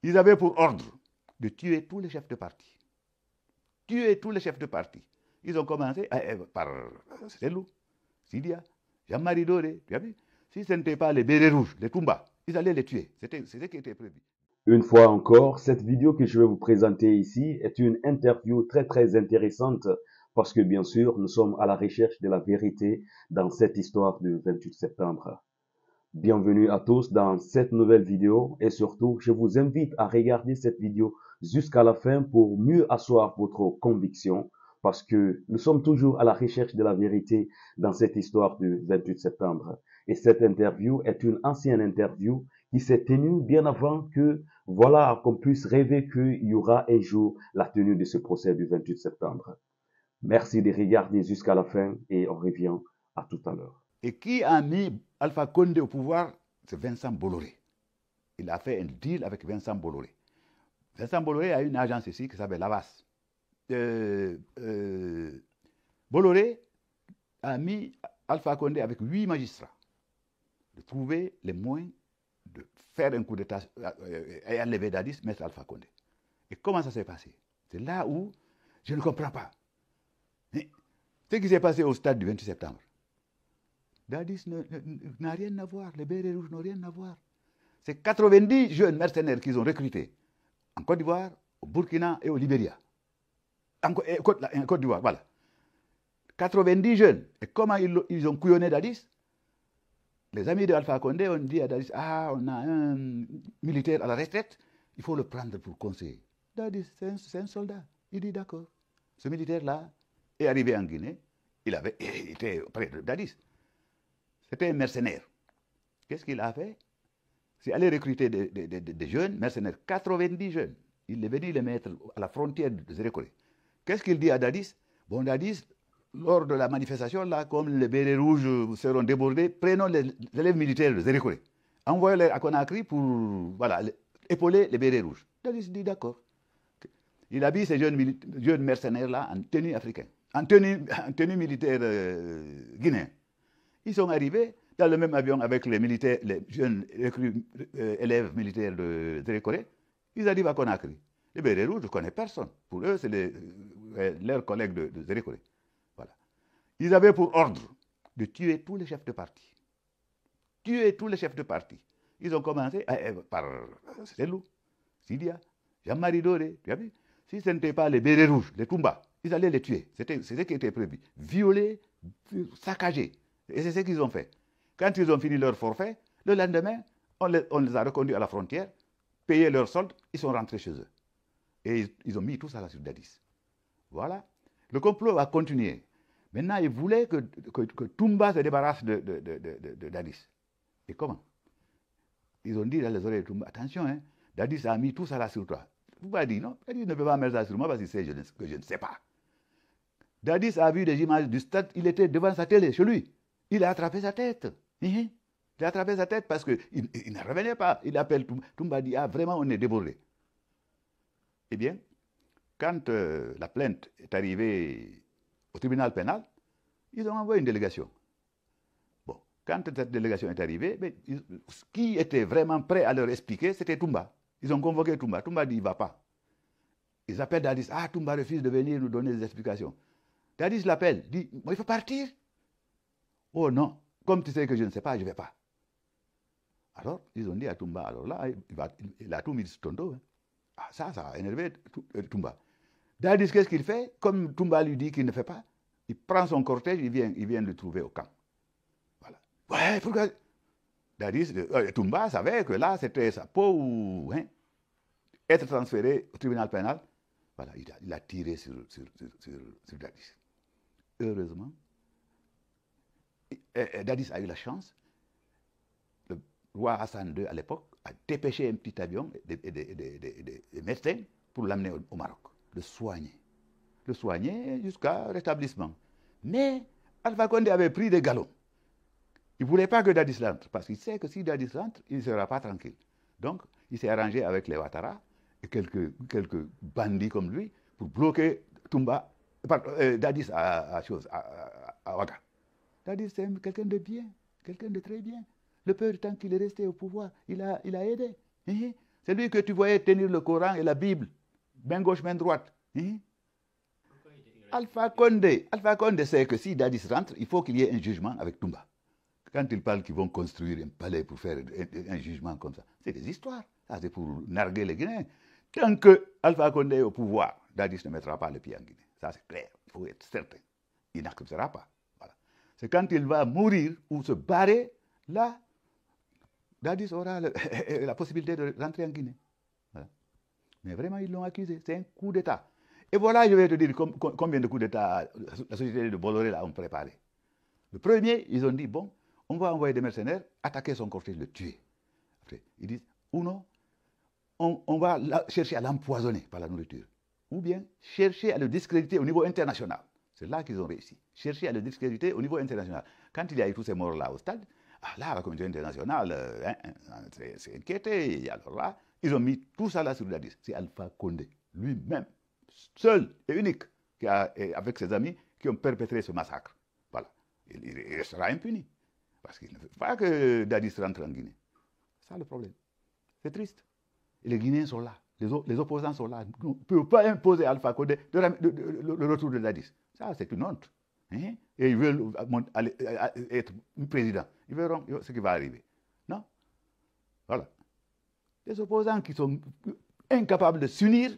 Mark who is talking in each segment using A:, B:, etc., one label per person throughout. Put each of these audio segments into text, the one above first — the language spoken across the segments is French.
A: Ils avaient pour ordre de tuer tous les chefs de parti. Tuer tous les chefs de parti. Ils ont commencé par Selou, Sidia, Jean-Marie Doré, tu as vu? Si ce n'était pas les bérets rouges, les Toumba, ils allaient les tuer. C'est ce qui était prévu.
B: Une fois encore, cette vidéo que je vais vous présenter ici est une interview très intéressante parce que bien sûr, nous sommes à la recherche de la vérité dans cette histoire du 28 septembre. Bienvenue à tous dans cette nouvelle vidéo et surtout, je vous invite à regarder cette vidéo jusqu'à la fin pour mieux asseoir votre conviction parce que nous sommes toujours à la recherche de la vérité dans cette histoire du 28 septembre. Et cette interview est une ancienne interview qui s'est tenue bien avant que, voilà, qu'on puisse rêver qu'il y aura un jour la tenue de ce procès du 28 septembre. Merci de regarder jusqu'à la fin et on revient à tout à l'heure.
A: Et qui a mis Alpha Condé au pouvoir? C'est Vincent Bolloré. Il a fait un deal avec Vincent Bolloré. Vincent Bolloré a une agence ici qui s'appelle Lavas. Bolloré a mis Alpha Condé avec 8 magistrats de trouver les moyens de faire un coup d'État et enlever Dadis, mettre Alpha Condé. Et comment ça s'est passé? C'est là où je ne comprends pas. Mais ce qui s'est passé au stade du 28 septembre, Dadis n'a rien à voir, les bérets rouges n'ont rien à voir. C'est 90 jeunes mercenaires qu'ils ont recrutés en Côte d'Ivoire, au Burkina et au Libéria. En Côte d'Ivoire, voilà. 90 jeunes. Et comment ils ont couillonné Dadis? Les amis de Alpha Condé ont dit à Dadis, ah, on a un militaire à la retraite, il faut le prendre pour conseiller. Dadis, c'est un soldat. Il dit d'accord. Ce militaire-là est arrivé en Guinée, il était près de Dadis. C'était un mercenaire. Qu'est-ce qu'il a fait? C'est aller recruter des jeunes mercenaires, 90 jeunes. Il est venu les mettre à la frontière de Zérékoré. Qu'est-ce qu'il dit à Dadis? Bon, Dadis, lors de la manifestation, là, comme les bérets rouges seront débordés, prenons les élèves militaires de Zérékoré. Envoyons-les à Conakry pour voilà, épauler les bérets rouges. Dadis dit d'accord. Il habille ces jeunes mercenaires-là en tenue africaine, en tenue militaire guinéenne. Ils sont arrivés dans le même avion avec les militaires, les jeunes élèves militaires de Zérékoré. Ils arrivent à Conakry. Les bérets rouges, je ne connais personne. Pour eux, c'est leurs collègues de Zérékoré. Voilà. Ils avaient pour ordre de tuer tous les chefs de parti. Tuer tous les chefs de parti. Ils ont commencé par Selou, Sidia, Jean-Marie Doré, tu as vu? Si ce n'était pas les bérets rouges, les Toumba, ils allaient les tuer. C'est ce qui était prévu. Violer, saccager. Et c'est ce qu'ils ont fait. Quand ils ont fini leur forfait, le lendemain, on les a reconduits à la frontière, payé leur solde, ils sont rentrés chez eux. Et ils ont mis tout ça là sur Dadis. Voilà. Le complot va continuer. Maintenant, ils voulaient que Toumba se débarrasse de Dadis. Et comment? Ils ont dit dans les oreilles de Toumba, attention, hein, Dadis a mis tout ça là sur toi. Toumba a dit non, Dadis ne peut pas mettre ça sur moi parce qu'il sait que je ne sais pas. Dadis a vu des images du stade, il était devant sa télé, chez lui. Il a attrapé sa tête. Il a attrapé sa tête parce qu'il ne revenait pas. Il appelle Toumba, dit, ah, vraiment, on est débordé. Eh bien, quand la plainte est arrivée au tribunal pénal, ils ont envoyé une délégation. Bon, quand cette délégation est arrivée, ce qui était vraiment prêt à leur expliquer, c'était Toumba. Ils ont convoqué Toumba. Toumba dit, il ne va pas. Ils appellent Dadis, ah, Toumba refuse de venir nous donner des explications. Dadis l'appelle, dit, il faut partir. Oh non, comme tu sais que je ne sais pas, je ne vais pas. Alors, ils ont dit à Toumba, alors là, il a tout mis sur ton dos. Hein. Ah, ça a énervé Toumba. Dadis, qu'est-ce qu'il fait? Comme Toumba lui dit qu'il ne fait pas, il prend son cortège, il vient le trouver au camp. Voilà. Ouais, pourquoi? Dadis, Toumba savait que là, c'était sa peau ou être transféré au tribunal pénal. Voilà, il a tiré sur Dadis. Heureusement, Dadis a eu la chance. Le roi Hassan II, à l'époque, a dépêché un petit avion des médecins pour l'amener au Maroc, le soigner jusqu'à rétablissement. Mais Alpha Condé avait pris des galons. Il ne voulait pas que Dadis rentre, parce qu'il sait que si Dadis rentre, il ne sera pas tranquille. Donc, il s'est arrangé avec les Ouattara et quelques bandits comme lui pour bloquer Dadis à Ouaga. Dadis, c'est quelqu'un de bien, quelqu'un de très bien. Le peu de temps qu'il est resté au pouvoir, il a aidé. C'est lui que tu voyais tenir le Coran et la Bible, main gauche, main droite. Hein? Alpha Condé sait que si Dadis rentre, il faut qu'il y ait un jugement avec Toumba. Quand ils parlent qu'ils vont construire un palais pour faire un jugement comme ça, c'est des histoires. Ça, c'est pour narguer les Guinéens. Tant que Alpha Condé est au pouvoir, Dadis ne mettra pas le pied en Guinée. Ça, c'est clair. Il faut être certain. Il n'acceptera pas. Voilà. C'est quand il va mourir ou se barrer, là, Dadis aura la possibilité de rentrer en Guinée. Voilà. Mais vraiment, ils l'ont accusé. C'est un coup d'État. Et voilà, je vais te dire combien de coups d'État la société de Bolloré ont préparé. Le premier, ils ont dit, bon, on va envoyer des mercenaires, attaquer son cortège, le tuer. Après, ils disent, ou non, on va chercher à l'empoisonner par la nourriture. Ou bien chercher à le discréditer au niveau international. C'est là qu'ils ont réussi. Chercher à le discréditer au niveau international. Quand il y a eu tous ces morts-là au stade, là, la communauté internationale s'est inquiétée. Et alors là, ils ont mis tout ça là sur la liste. C'est Alpha Condé, lui-même, seul et unique, avec ses amis, qui ont perpétré ce massacre. Voilà. Il restera impuni. Parce qu'il ne veut pas que Dadis rentre en Guinée. C'est ça le problème. C'est triste. Et les Guinéens sont là. Les opposants sont là. On ne peut pas imposer à Alpha Condé le retour de Dadis. Ça, c'est une honte. Hein? Et ils veulent être président. Ils verront ce qui va arriver. Non? Voilà. Les opposants qui sont incapables de s'unir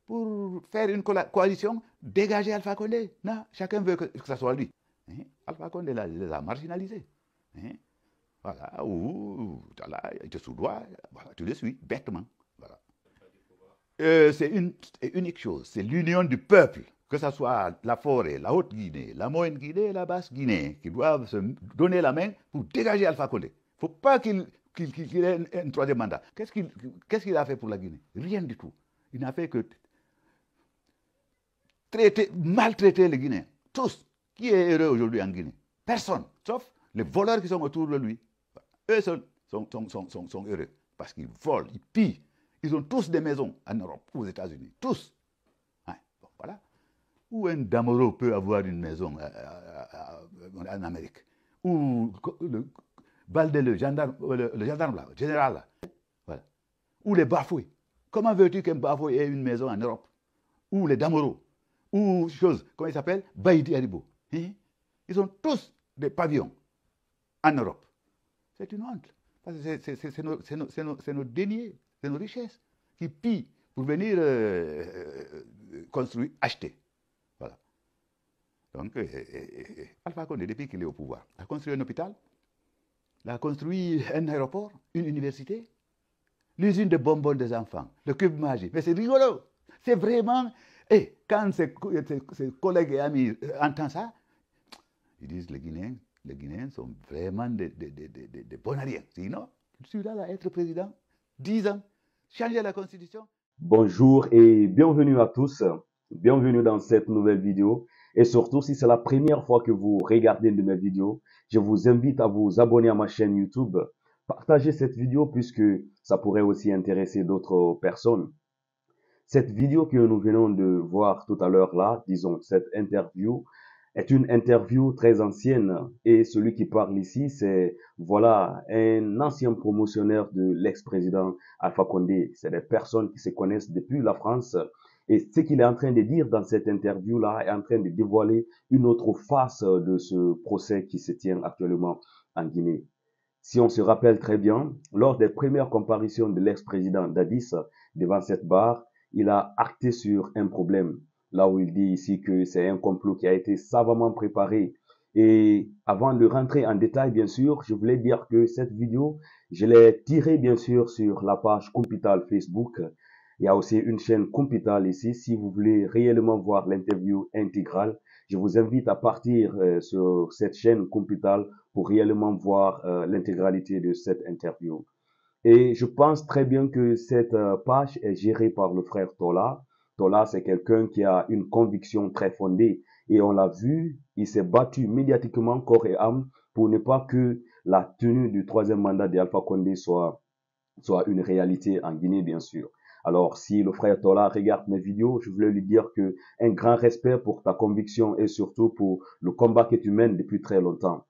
A: pour faire une coalition, dégager Alpha Condé. Non, chacun veut que ça soit lui. Hein? Alpha Condé les a marginalisés. Hein? Voilà, ou il te soudoie, voilà, tu le suis bêtement. Voilà. C'est une unique chose, c'est l'union du peuple, que ce soit la forêt, la Haute-Guinée, la Moyenne-Guinée et la Basse-Guinée, qui doivent se donner la main pour dégager Alpha Condé. Il ne faut pas qu'il ait un troisième mandat. Qu'est-ce qu'il a fait pour la Guinée? Rien du tout. Il n'a fait que maltraiter les Guinéens. Tous. Qui est heureux aujourd'hui en Guinée? Personne, sauf les voleurs qui sont autour de lui. Eux sont heureux parce qu'ils volent, ils pillent. Ils ont tous des maisons en Europe, aux États-Unis. Tous. Hein, bon, voilà. Où un Damoro peut avoir une maison en Amérique. Ou Baldé, le gendarme là, le général là. Voilà. Ou les Bafoués. Comment veux-tu qu'un Bafoué ait une maison en Europe? Ou les Damoro. Ou comment il s'appelle? Baïdi Haribo. Hein? Ils ont tous des pavillons en Europe. C'est une honte. C'est nos deniers, c'est nos richesses qui pillent pour venir construire, acheter. Voilà. Donc, Alpha Condé, depuis qu'il est au pouvoir, a construit un hôpital, il a construit un aéroport, une université, l'usine de bonbons des enfants, le cube magique. Mais c'est rigolo. C'est vraiment... Et quand ses collègues et amis entendent ça, ils disent les Guinéens sont vraiment des bonariens. Sinon, celui-là va être président 10 ans, changer la constitution.
B: Bonjour et bienvenue à tous. Bienvenue dans cette nouvelle vidéo. Et surtout, si c'est la première fois que vous regardez une de mes vidéos, je vous invite à vous abonner à ma chaîne YouTube. Partagez cette vidéo puisque ça pourrait aussi intéresser d'autres personnes. Cette vidéo que nous venons de voir tout à l'heure là, disons cette interview, est une interview très ancienne et celui qui parle ici, c'est voilà un ancien promotionnaire de l'ex-président Alpha Condé. C'est des personnes qui se connaissent depuis la France et ce qu'il est en train de dire dans cette interview-là est en train de dévoiler une autre face de ce procès qui se tient actuellement en Guinée. Si on se rappelle très bien, lors des premières comparutions de l'ex-président Dadis devant cette barre, il a acté sur un problème. Là où il dit ici que c'est un complot qui a été savamment préparé. Et avant de rentrer en détail, bien sûr, je voulais dire que cette vidéo, je l'ai tirée, bien sûr, sur la page Kumpital Facebook. Il y a aussi une chaîne Kumpital ici. Si vous voulez réellement voir l'interview intégrale, je vous invite à partir sur cette chaîne Kumpital pour réellement voir l'intégralité de cette interview. Et je pense très bien que cette page est gérée par le frère Tola. Tola, c'est quelqu'un qui a une conviction très fondée. Et on l'a vu, il s'est battu médiatiquement corps et âme pour ne pas que la tenue du troisième mandat d'Alpha Condé soit une réalité en Guinée, bien sûr. Alors, si le frère Tola regarde mes vidéos, je voulais lui dire que un grand respect pour ta conviction et surtout pour le combat que tu mènes depuis très longtemps.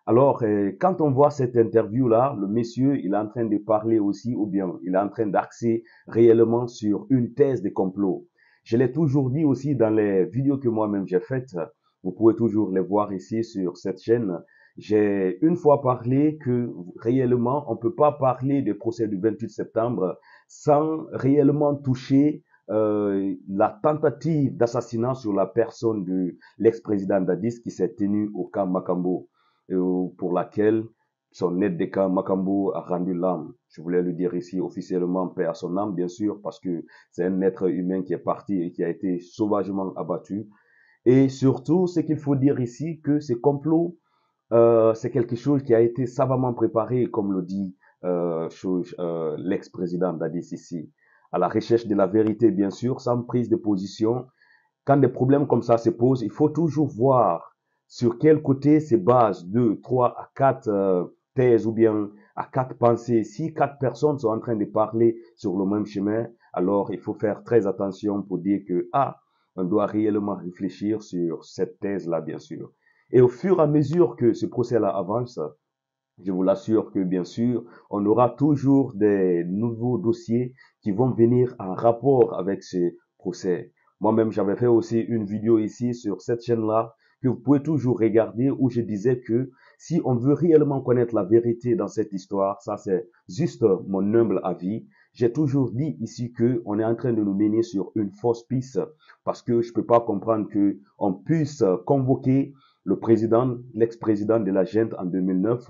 B: Alors, quand on voit cette interview-là, le monsieur, il est en train de parler aussi, ou bien il est en train d'axer réellement sur une thèse de complot. Je l'ai toujours dit aussi dans les vidéos que moi-même j'ai faites. Vous pouvez toujours les voir ici sur cette chaîne. J'ai une fois parlé que réellement, on peut pas parler du procès du 28 septembre sans réellement toucher la tentative d'assassinat sur la personne de l'ex-président Dadis qui s'est tenu au camp Makambo, pour laquelle son aide de camp Makambo a rendu l'âme. Je voulais le dire ici officiellement, paix à son âme, bien sûr, parce que c'est un être humain qui est parti et qui a été sauvagement abattu. Et surtout, ce qu'il faut dire ici, que ces complots, c'est quelque chose qui a été savamment préparé, comme le dit l'ex-président Dadis ici, à la recherche de la vérité, bien sûr, sans prise de position. Quand des problèmes comme ça se posent, il faut toujours voir sur quel côté se basent deux, trois à quatre thèses ou bien à quatre pensées. Si quatre personnes sont en train de parler sur le même chemin, alors il faut faire très attention pour dire que, on doit réellement réfléchir sur cette thèse-là, bien sûr. Et au fur et à mesure que ce procès-là avance, je vous l'assure que, bien sûr, on aura toujours des nouveaux dossiers qui vont venir en rapport avec ce procès. Moi-même, j'avais fait aussi une vidéo ici sur cette chaîne-là que vous pouvez toujours regarder où je disais que si on veut réellement connaître la vérité dans cette histoire, ça c'est juste mon humble avis. J'ai toujours dit ici que on est en train de nous mener sur une fausse piste parce que je peux pas comprendre que on puisse convoquer le président, l'ex-président de la junte en 2009,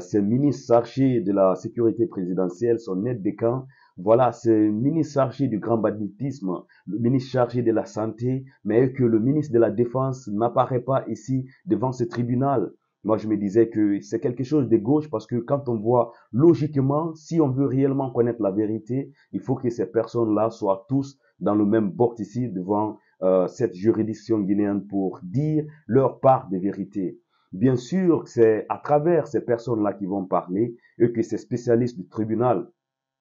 B: c'est ministre chargé de la sécurité présidentielle, son aide de camp. Voilà, c'est ministre chargé du grand banditisme, le ministre chargé de la santé, mais que le ministre de la Défense n'apparaît pas ici devant ce tribunal. Moi, je me disais que c'est quelque chose de gauche parce que quand on voit logiquement, si on veut réellement connaître la vérité, il faut que ces personnes-là soient tous dans le même bord ici devant cette juridiction guinéenne pour dire leur part de vérité. Bien sûr, c'est à travers ces personnes-là qui vont parler et que ces spécialistes du tribunal,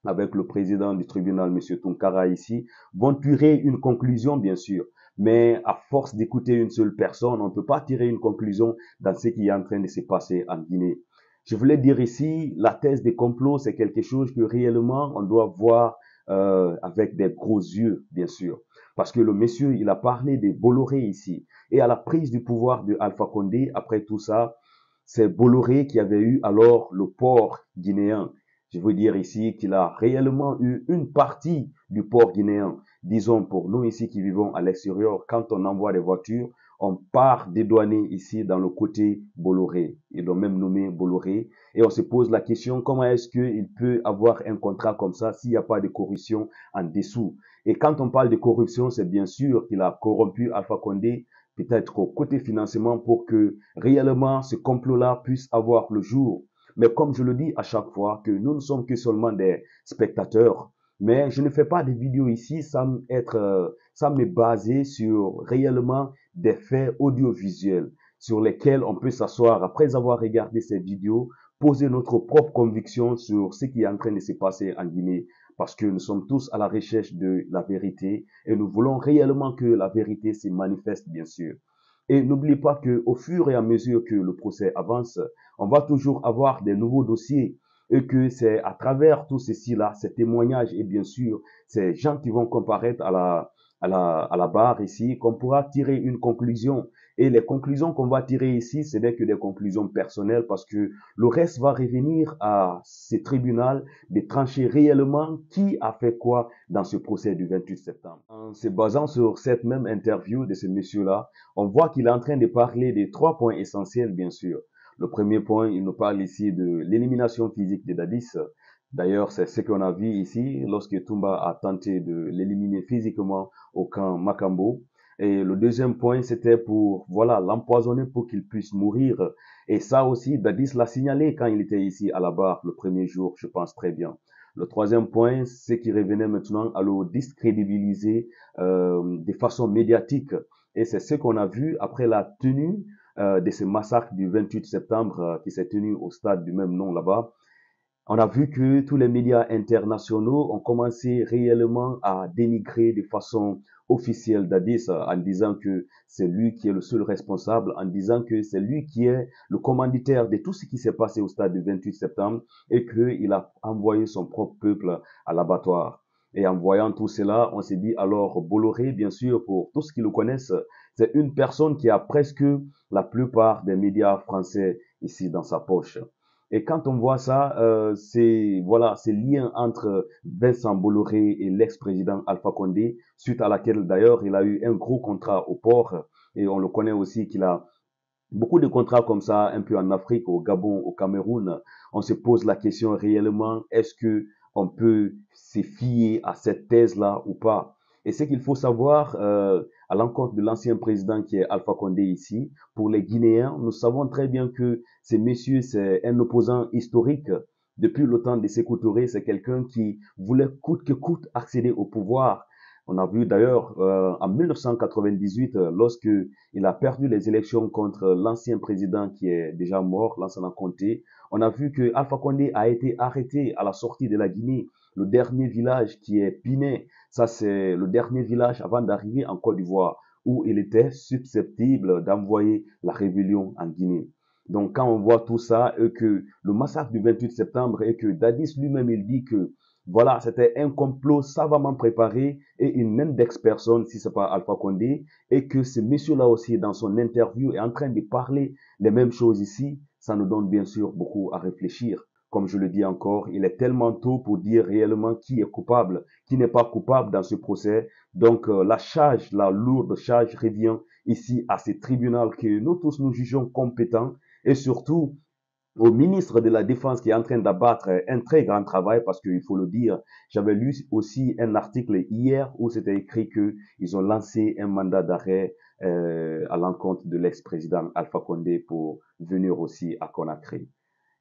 B: avec le président du tribunal, M. Tunkara ici, vont tirer une conclusion, bien sûr. Mais à force d'écouter une seule personne, on ne peut pas tirer une conclusion dans ce qui est en train de se passer en Guinée. Je voulais dire ici, la thèse des complots, c'est quelque chose que réellement on doit voir avec des gros yeux, bien sûr. Parce que le monsieur, il a parlé des Bolloré ici. Et à la prise du pouvoir de Alpha Condé, après tout ça, c'est Bolloré qui avait eu alors le port guinéen. Je veux dire ici qu'il a réellement eu une partie du port guinéen. Disons pour nous ici qui vivons à l'extérieur, quand on envoie des voitures, on part dédouaner ici dans le côté Bolloré. Ils l'ont même nommé Bolloré. Et on se pose la question, comment est-ce qu'il peut avoir un contrat comme ça s'il n'y a pas de corruption en dessous? Et quand on parle de corruption, c'est bien sûr qu'il a corrompu Alpha Condé, peut-être au côté financement pour que réellement ce complot-là puisse avoir le jour. Mais comme je le dis à chaque fois, que nous ne sommes que seulement des spectateurs, mais je ne fais pas de vidéos ici sans me baser sur réellement des faits audiovisuels sur lesquels on peut s'asseoir après avoir regardé ces vidéos, poser notre propre conviction sur ce qui est en train de se passer en Guinée, parce que nous sommes tous à la recherche de la vérité et nous voulons réellement que la vérité se manifeste, bien sûr. Et n'oubliez pas que au fur et à mesure que le procès avance, on va toujours avoir des nouveaux dossiers et que c'est à travers tout ceci-là, ces témoignages et bien sûr ces gens qui vont comparaître à la barre ici, qu'on pourra tirer une conclusion. Et les conclusions qu'on va tirer ici, ce n'est que des conclusions personnelles parce que le reste va revenir à ce tribunal de trancher réellement qui a fait quoi dans ce procès du 28 septembre. En se basant sur cette même interview de ce monsieur-là, on voit qu'il est en train de parler des trois points essentiels, bien sûr. Le premier point, il nous parle ici de l'élimination physique de Dadis. D'ailleurs, c'est ce qu'on a vu ici lorsque Toumba a tenté de l'éliminer physiquement au camp Makambo. Et le deuxième point, c'était pour, voilà, l'empoisonner pour qu'il puisse mourir. Et ça aussi, Dadis l'a signalé quand il était ici à la barre le premier jour, je pense très bien. Le troisième point, c'est qu'il revenait maintenant à le discrédibiliser de façon médiatique. Et c'est ce qu'on a vu après la tenue de ce massacre du 28 septembre qui s'est tenu au stade du même nom là-bas. On a vu que tous les médias internationaux ont commencé réellement à dénigrer de façon officielle Dadis en disant que c'est lui qui est le seul responsable, en disant que c'est lui qui est le commanditaire de tout ce qui s'est passé au stade du 28 septembre et qu'il a envoyé son propre peuple à l'abattoir. Et en voyant tout cela, on s'est dit alors Bolloré, bien sûr, pour tous qui le connaissent, c'est une personne qui a presque la plupart des médias français ici dans sa poche. Et quand on voit ça, c'est voilà, ces liens entre Vincent Bolloré et l'ex-président Alpha Condé, suite à laquelle d'ailleurs il a eu un gros contrat au port, et on le connaît aussi qu'il a beaucoup de contrats comme ça, un peu en Afrique, au Gabon, au Cameroun. On se pose la question réellement, est-ce que on peut se fier à cette thèse-là ou pas? Et ce qu'il faut savoir, à l'encontre de l'ancien président qui est Alpha Condé ici, pour les Guinéens, nous savons très bien que ce monsieur, c'est un opposant historique. Depuis le temps de Sékou Touré, c'est quelqu'un qui voulait coûte que coûte accéder au pouvoir. On a vu d'ailleurs en 1998, lorsque il a perdu les élections contre l'ancien président qui est déjà mort, Lansana Conté. On a vu que Alpha Condé a été arrêté à la sortie de la Guinée, le dernier village qui est Piné. Ça, c'est le dernier village avant d'arriver en Côte d'Ivoire, où il était susceptible d'envoyer la rébellion en Guinée. Donc, quand on voit tout ça et que le massacre du 28 septembre et que Dadis lui-même, il dit que voilà, c'était un complot savamment préparé et il n'indexe personne si c'est pas Alpha Condé et que ce monsieur-là aussi, dans son interview, est en train de parler les mêmes choses ici, ça nous donne bien sûr beaucoup à réfléchir. Comme je le dis encore, il est tellement tôt pour dire réellement qui est coupable, qui n'est pas coupable dans ce procès. Donc la charge, la lourde charge revient ici à ce tribunal que nous tous nous jugeons compétent et surtout au ministre de la Défense qui est en train d'abattre un très grand travail parce qu'il faut le dire, j'avais lu aussi un article hier où c'était écrit qu'ils ont lancé un mandat d'arrêt à l'encontre de l'ex-président Alpha Condé pour venir aussi à Conakry.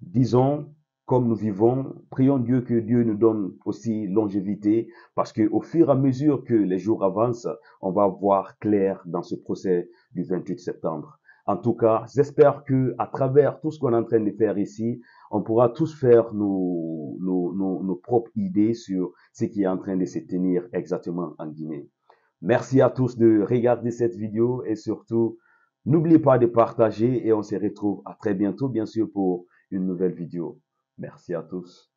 B: Disons, comme nous vivons, prions Dieu que Dieu nous donne aussi longévité parce que au fur et à mesure que les jours avancent, on va voir clair dans ce procès du 28 septembre. En tout cas, j'espère que à travers tout ce qu'on est en train de faire ici, on pourra tous faire nos propres idées sur ce qui est en train de se tenir exactement en Guinée. Merci à tous de regarder cette vidéo et surtout, n'oubliez pas de partager et on se retrouve à très bientôt, bien sûr, pour une nouvelle vidéo. Merci à tous.